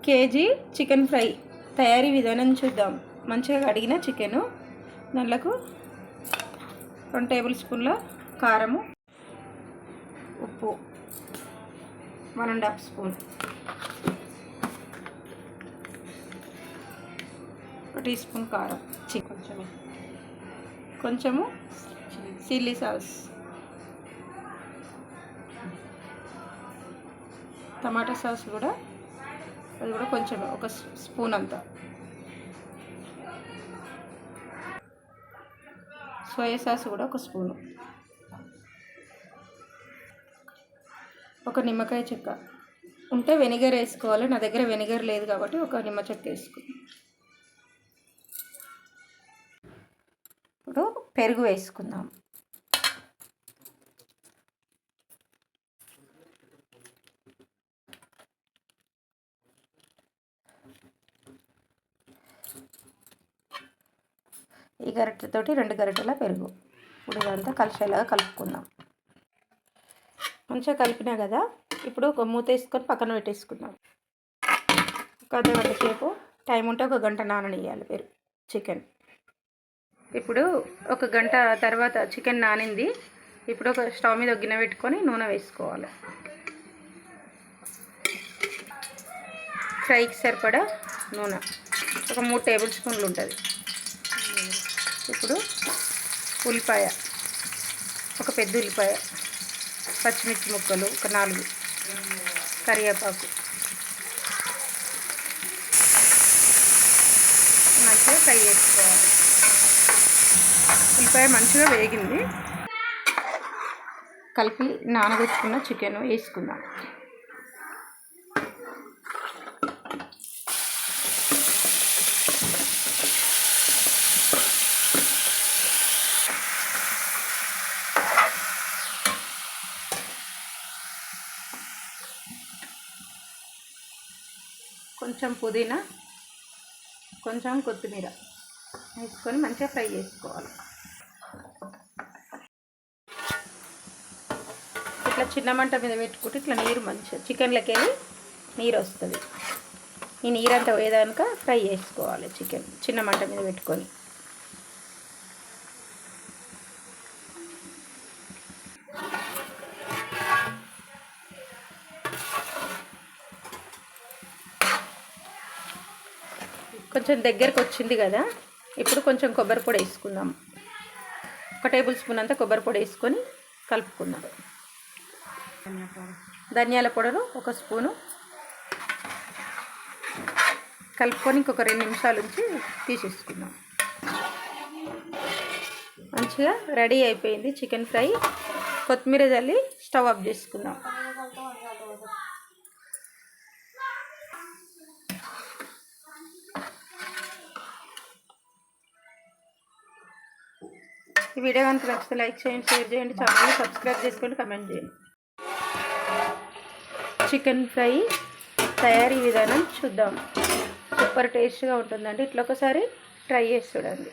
KG chicken fry తయారీ విధానం చూద్దాం. మంచిగా కడిగిన చికెను, దాంట్లోకి 2 టేబుల్ స్పూన్ల కారము, ఉప్పు 1½ స్పూన్, 1 టీ స్పూన్ కారం, కొంచెము చిల్లీ సాస్, టమాటా సాస్ కూడా అది కూడా కొంచెం 1 స్పూన్ అంతా, సోయా సాస్ కూడా 1 స్పూను, 1 నిమ్మకాయ చెక్క ఉంటే వెనిగర్ వేసుకోవాలి. నా దగ్గర వెనిగర్ లేదు కాబట్టి 1 నిమ్మ చెక్క వేసుకుని. ఇప్పుడు పెరుగు వేసుకుందాం. ఈ గరిటెతోటి 2 గరిటెల పెరుగు. ఇప్పుడు ఇదంతా కలిసేలాగా కలుపుకుందాం. మంచిగా కలిపినా కదా, ఇప్పుడు ఒక మూత వేసుకొని పక్కన పెట్టేసుకుందాం. ఒక అర్ధగంట సేపు టైం ఉంటే 1 గంట నాననియాలి పెరుగు చికెన్. ఇప్పుడు 1 గంట తర్వాత చికెన్ నానింది. ఇప్పుడు ఒక స్టవ్ మీద గిన్నె పెట్టుకొని నూనె వేసుకోవాలి. ఫ్రైకి సరిపడా నూనె ఒక 3 టేబుల్ స్పూన్లు ఉంటుంది. ఇప్పుడు ఉల్లిపాయ, ఒక పెద్ద ఉల్లిపాయ, పచ్చిమిర్చి ముక్కలు ఒక 4, కరివేపాకు మంచిగా ఫ్రై చేసుకోవాలి. ఉల్లిపాయ మంచిగా వేగింది. కలిపి నానబెట్టుకున్న చికెన్ వేసుకుందాం. కొంచెం పుదీనా, కొంచెం కొత్తిమీర వేసుకొని మంచిగా ఫ్రై చేసుకోవాలి. ఇట్లా చిన్న మంట మీద పెట్టుకుంటే ఇట్లా నీరు మంచిగా చికెన్లోకి వెళ్ళి నీరు వస్తుంది. ఈ నీరంతా పోయేదాక ఫ్రై చేసుకోవాలి చికెన్ చిన్న మంట మీద పెట్టుకొని. కొంచెం దగ్గరకు వచ్చింది కదా, ఇప్పుడు కొంచెం కొబ్బరి పొడి వేసుకుందాం. 1 టేబుల్ స్పూన్ అంతా కొబ్బరి పొడి వేసుకొని కలుపుకుందాం. ధనియాల పౌడరు 1 స్పూను కలుపుకొని ఇంకొక 2 నిమిషాల నుంచి తీసేసుకుందాం. మంచిగా రెడీ అయిపోయింది చికెన్ ఫ్రై. కొత్తిమీర చల్లి స్టవ్ ఆఫ్ చేసుకుందాం. ఈ వీడియో కనుక నచ్చితే లైక్ చేయండి, షేర్ చేయండి, ఛానల్ని సబ్స్క్రైబ్ చేసుకోండి, కమెంట్ చేయండి. చికెన్ ఫ్రై తయారీ విధానం చూద్దాం. సూపర్ టేస్ట్గా ఉంటుందండి. ఇట్లా ఒకసారి ట్రై చేసి చూడండి.